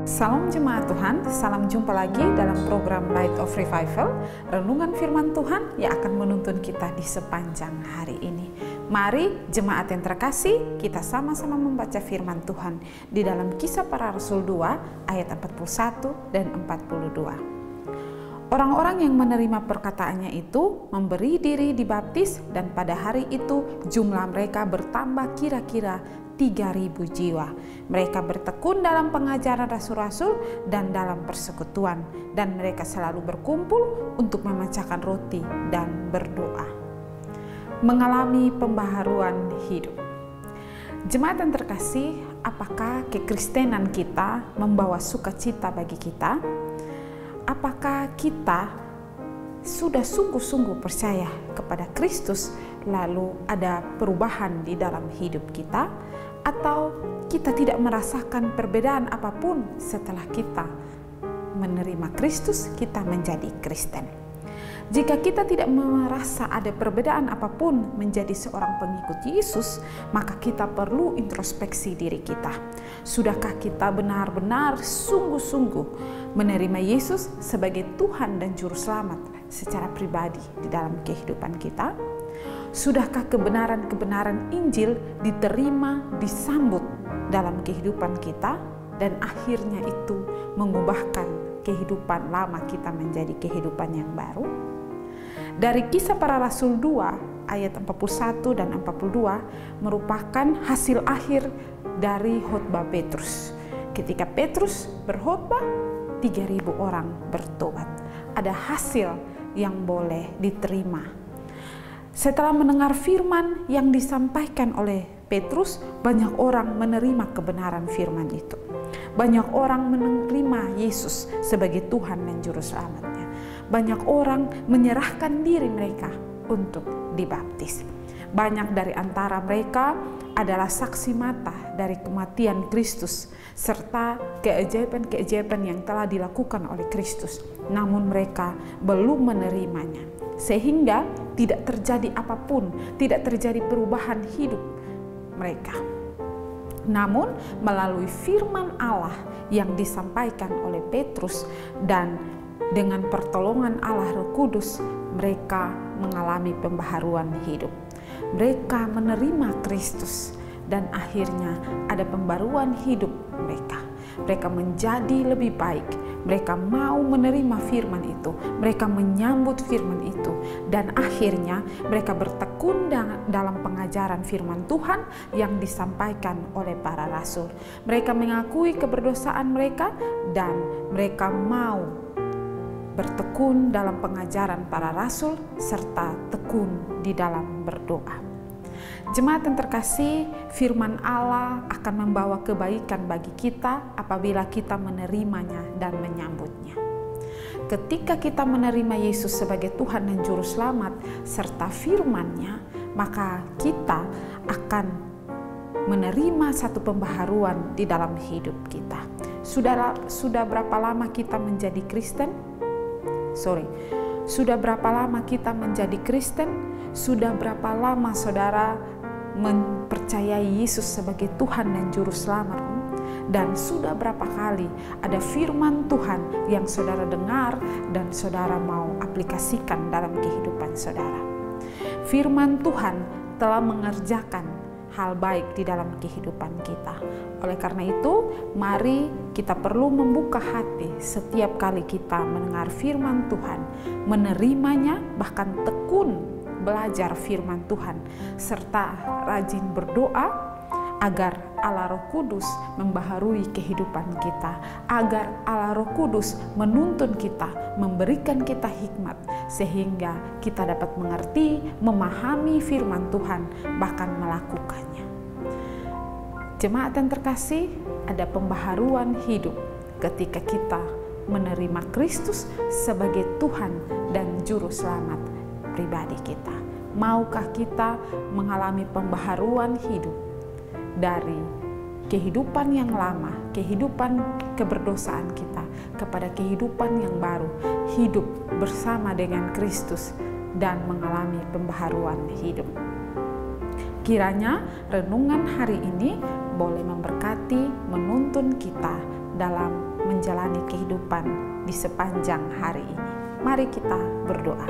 Salam jemaat Tuhan, salam jumpa lagi dalam program Light of Revival, renungan firman Tuhan yang akan menuntun kita di sepanjang hari ini. Mari jemaat yang terkasih, kita sama-sama membaca firman Tuhan di dalam Kisah Para Rasul 2 ayat 41 dan 42. Orang-orang yang menerima perkataannya itu memberi diri dibaptis, dan pada hari itu jumlah mereka bertambah kira-kira 3.000 jiwa. Mereka bertekun dalam pengajaran rasul-rasul dan dalam persekutuan, dan mereka selalu berkumpul untuk memecahkan roti dan berdoa. Mengalami pembaharuan hidup. Jemaat yang terkasih, apakah kekristenan kita membawa sukacita bagi kita? Apakah kita sudah sungguh-sungguh percaya kepada Kristus, lalu ada perubahan di dalam hidup kita? Atau kita tidak merasakan perbedaan apapun setelah kita menerima Kristus, kita menjadi Kristen? Jika kita tidak merasa ada perbedaan apapun menjadi seorang pengikut Yesus, maka kita perlu introspeksi diri kita. Sudahkah kita benar-benar sungguh-sungguh menerima Yesus sebagai Tuhan dan Juru Selamat secara pribadi di dalam kehidupan kita? Sudahkah kebenaran-kebenaran Injil diterima, disambut dalam kehidupan kita, dan akhirnya itu mengubahkan kehidupan lama kita menjadi kehidupan yang baru? Dari Kisah Para Rasul 2 ayat 41 dan 42 merupakan hasil akhir dari khotbah Petrus. Ketika Petrus berkhotbah, 3.000 orang bertobat. Ada hasil yang boleh diterima. Setelah mendengar firman yang disampaikan oleh Petrus, banyak orang menerima kebenaran firman itu. Banyak orang menerima Yesus sebagai Tuhan dan Juru Selamatnya. Banyak orang menyerahkan diri mereka untuk dibaptis. Banyak dari antara mereka adalah saksi mata dari kematian Kristus serta keajaiban-keajaiban yang telah dilakukan oleh Kristus. Namun mereka belum menerimanya. Sehingga tidak terjadi apapun, tidak terjadi perubahan hidup mereka. Namun melalui firman Allah yang disampaikan oleh Petrus dan dengan pertolongan Allah Roh Kudus, mereka mengalami pembaharuan hidup. Mereka menerima Kristus dan akhirnya ada pembaruan hidup mereka. Mereka menjadi lebih baik. Mereka mau menerima firman itu. Mereka menyambut firman itu. Dan akhirnya mereka bertekun dalam pengajaran firman Tuhan yang disampaikan oleh para rasul. Mereka mengakui keberdosaan mereka dan mereka mau bertekun dalam pengajaran para rasul serta tekun di dalam berdoa. Jemaat yang terkasih, firman Allah akan membawa kebaikan bagi kita apabila kita menerimanya dan menyambutnya. Ketika kita menerima Yesus sebagai Tuhan dan Juru Selamat serta firman-Nya, maka kita akan menerima satu pembaharuan di dalam hidup kita. Sudah berapa lama kita menjadi Kristen? Sudah berapa lama kita menjadi Kristen? Sudah berapa lama saudara mempercayai Yesus sebagai Tuhan dan Juru Selamat? Dan sudah berapa kali ada firman Tuhan yang saudara dengar dan saudara mau aplikasikan dalam kehidupan saudara? Firman Tuhan telah mengerjakan hal baik di dalam kehidupan kita. Oleh karena itu, mari kita perlu membuka hati setiap kali kita mendengar firman Tuhan, menerimanya, bahkan tekun belajar firman Tuhan, serta rajin berdoa agar Allah Roh Kudus membaharui kehidupan kita, agar Allah Roh Kudus menuntun kita, memberikan kita hikmat, sehingga kita dapat mengerti, memahami firman Tuhan, bahkan melakukannya. Jemaat yang terkasih, ada pembaharuan hidup ketika kita menerima Kristus sebagai Tuhan dan Juru Selamat pribadi kita. Maukah kita mengalami pembaharuan hidup dari kehidupan yang lama, kehidupan keberdosaan kita, kepada kehidupan yang baru, hidup bersama dengan Kristus dan mengalami pembaharuan hidup? Kiranya renungan hari ini boleh memberkati, menuntun kita dalam menjalani kehidupan di sepanjang hari ini. Mari kita berdoa.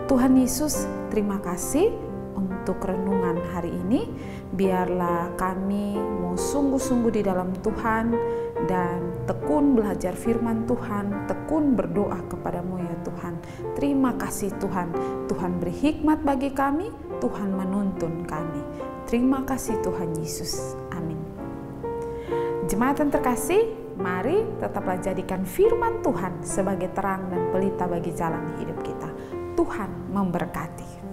Tuhan Yesus, terima kasih untuk renungan hari ini. Biarlah kami mau sungguh-sungguh di dalam Tuhan dan tekun belajar firman Tuhan, tekun berdoa kepadamu ya Tuhan. Terima kasih Tuhan. Tuhan beri hikmat bagi kami, Tuhan menuntun kami. Terima kasih Tuhan Yesus. Amin. Jemaat yang terkasih, mari tetaplah jadikan firman Tuhan sebagai terang dan pelita bagi jalan hidup kita. Tuhan memberkati.